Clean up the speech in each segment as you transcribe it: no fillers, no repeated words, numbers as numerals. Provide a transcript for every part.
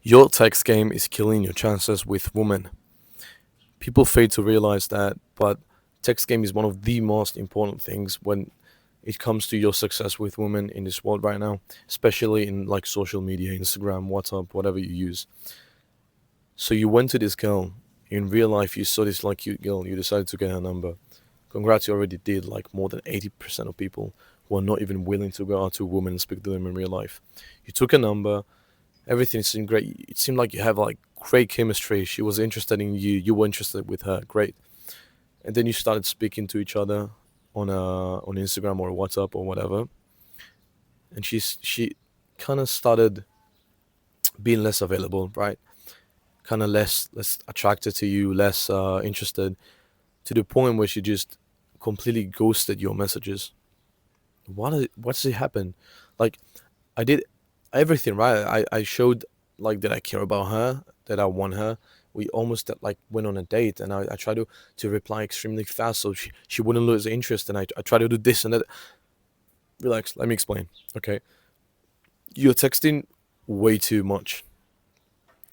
Your text game is killing your chances with women. People fail to realize that, but text game is one of the most important things when it comes to your success with women in this world right now, especially in like social media, Instagram, WhatsApp, whatever you use. So you went to this girl in real life, you saw this like cute girl, you decided to get her number. Congrats, you already did. Like more than 80% of people who are not even willing to go out to women and speak to them in real life. You took a number, everything seemed great. It seemed like you have like great chemistry. She was interested in you, you were interested with her, great. And then you started speaking to each other on Instagram or WhatsApp or whatever, and she kind of started being less available, right? Kind of less attracted to you, less interested, to the point where she just completely ghosted your messages. What's happened? Like I did everything right. I showed like that I care about her, that I want her. We almost like went on a date, and I tried to reply extremely fast so she wouldn't lose interest. And I tried to do this and that. Relax. Let me explain. Okay, you're texting way too much.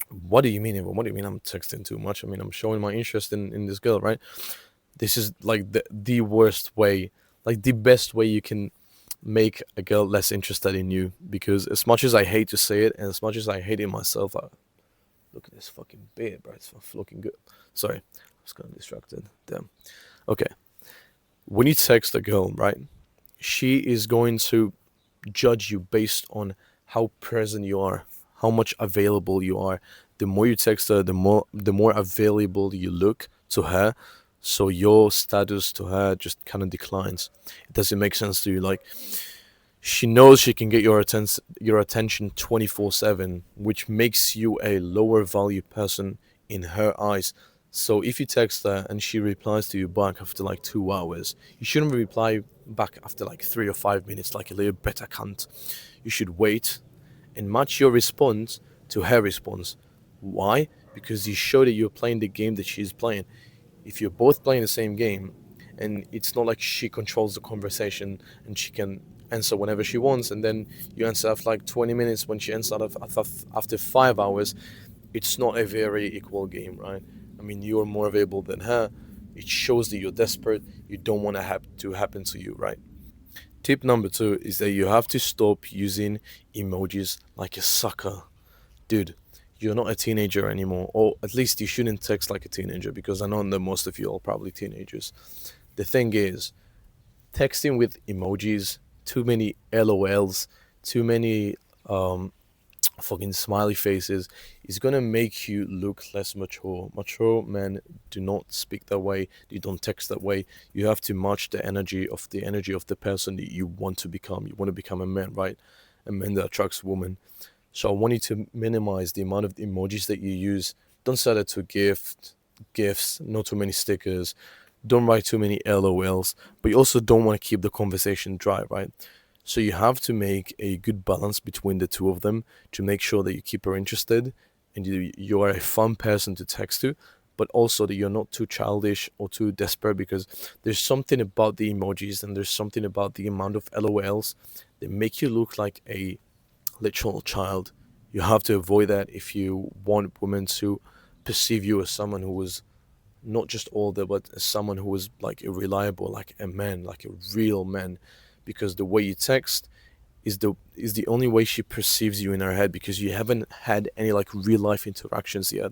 What do you mean, Evan? What do you mean I'm texting too much? I mean, I'm showing my interest in this girl, right? This is like the worst way, like the best way you can make a girl less interested in you. Because as much as I hate to say it, and as much as I hate it myself, look at this fucking beard, bro. It's looking good. Sorry, I was kind of distracted. Damn. Okay, when you text a girl, right, she is going to judge you based on how present you are, how much available you are. The more you text her, the more available you look to her. So your status to her just kind of declines. It doesn't make sense to you. Like she knows she can get your attention 24/7, which makes you a lower value person in her eyes. So if you text her and she replies to you back after like 2 hours, you shouldn't reply back after like 3 or 5 minutes like a little beta cunt. You should wait and match your response to her response. Why? Because you show that you're playing the game that she's playing. If you're both playing the same game, and it's not like she controls the conversation and she can answer whenever she wants, and then you answer after like 20 minutes when she answers after 5 hours, it's not a very equal game, right? I mean, you're more available than her. It shows that you're desperate. You don't want to have to happen to you, right? Tip number two is that you have to stop using emojis like a sucker. Dude, you're not a teenager anymore, or at least you shouldn't text like a teenager, because I know that most of you are probably teenagers. The thing is, texting with emojis, too many LOLs, too many um, fucking smiley faces is gonna make you look less mature. Mature men do not speak that way. You don't text that way. You have to match the energy of the person that you want to become. You want to become a man, right? A man that attracts women. So I want you to minimize the amount of emojis that you use. Don't set it to gifts, not too many stickers. Don't write too many LOLs, but you also don't want to keep the conversation dry, right? So you have to make a good balance between the two of them to make sure that you keep her interested and you are a fun person to text to, but also that you're not too childish or too desperate, because there's something about the emojis and there's something about the amount of LOLs that make you look like a literal child. You have to avoid that if you want women to perceive you as someone who was not just older, but as someone who was like a reliable, like a man, like a real man. Because the way you text is the only way she perceives you in her head, because you haven't had any like real life interactions yet.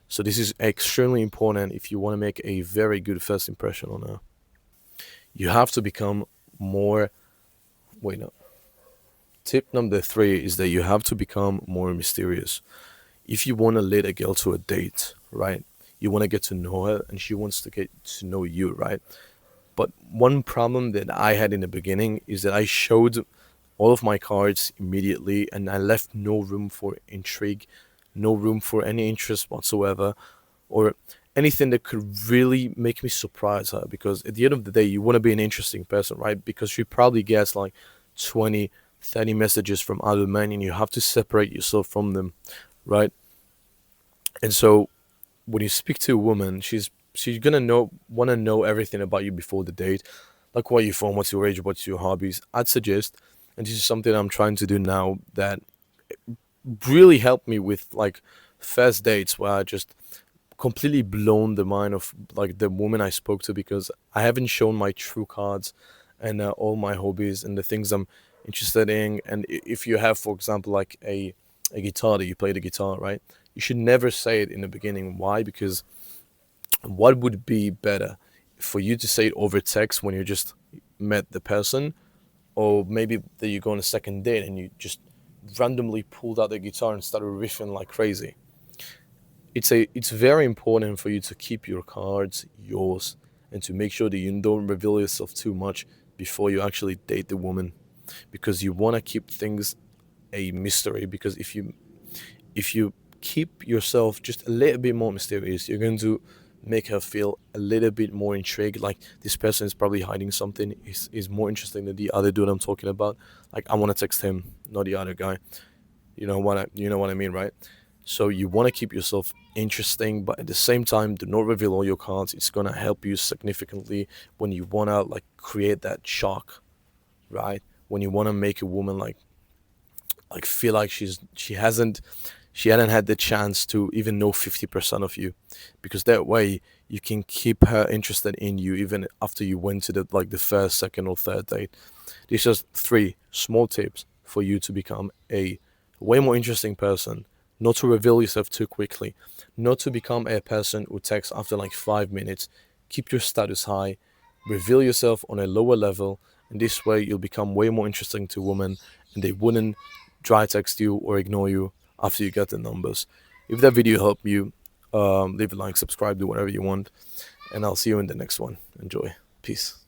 So this is extremely important if you want to make a very good first impression on her. You have to become more. Wait, no. Tip number three is that you have to become more mysterious. If you want to lead a girl to a date, right? You want to get to know her and she wants to get to know you, right? But one problem that I had in the beginning is that I showed all of my cards immediately and I left no room for intrigue, no room for any interest whatsoever, or anything that could really make me surprise her. Because at the end of the day, you want to be an interesting person, right? Because she probably gets like 20, 30 messages from other men and you have to separate yourself from them, right? And so when you speak to a woman, she's gonna know everything about you before the date, like where you from, what's your age, what's your hobbies. I'd suggest, and this is something I'm trying to do now, that really helped me with like first dates where I just completely blown the mind of like the woman I spoke to, because I haven't shown my true cards and all my hobbies and the things I'm interested in. And if you have, for example, like a guitar that you play the guitar, right? You should never say it in the beginning. Why? Because what would be better for you to say it over text when you just met the person, or maybe that you go on a second date and you just randomly pulled out the guitar and started riffing like crazy. It's very important for you to keep your cards yours and to make sure that you don't reveal yourself too much before you actually date the woman, because you want to keep things a mystery. Because if you keep yourself just a little bit more mysterious, you're going to make her feel a little bit more intrigued. Like this person is probably hiding something. Is more interesting than the other dude I'm talking about. Like I want to text him, not the other guy. You know what I mean, right? So you want to keep yourself interesting, but at the same time, do not reveal all your cards. It's gonna help you significantly when you wanna like create that shock, right? When you wanna make a woman like feel like she hadn't had the chance to even know 50% of you, because that way you can keep her interested in you even after you went to the first, second, or third date. These are three small tips for you to become a way more interesting person. Not to reveal yourself too quickly, not to become a person who texts after like 5 minutes. Keep your status high, reveal yourself on a lower level, and this way you'll become way more interesting to women, and they wouldn't dry text you or ignore you after you get the numbers. If that video helped you, leave a like, subscribe, do whatever you want, and I'll see you in the next one. Enjoy. Peace.